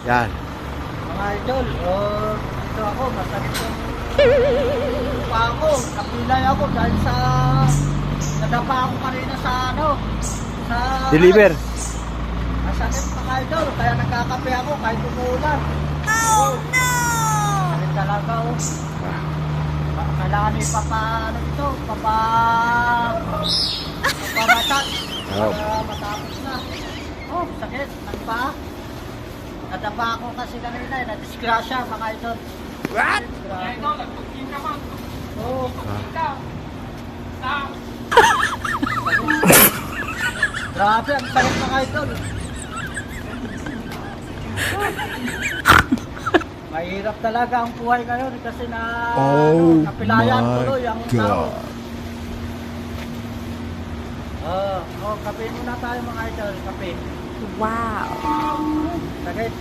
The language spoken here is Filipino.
Yan. Mga idol, ito ako, masakit yung pa ako. Napilay ako dahil sa nadapa ako kanina sa sa Deliver. masakit mga idol, kaya nagkakape ako kahit umuulan. Oh no! Sakit talaga kailangan papamasak Oh. para matapos na. Oh, sakit. Ano pa? Nadapa ako kasi kanina, na-disgrasya mga idol. What? Oh. Grabe, ang sakit mga idol. Mahirap talaga ang buhay ngayon kasi napilayan tuloy ang tao. Kape muna tayo mga idol, kape. Wow. Sakit.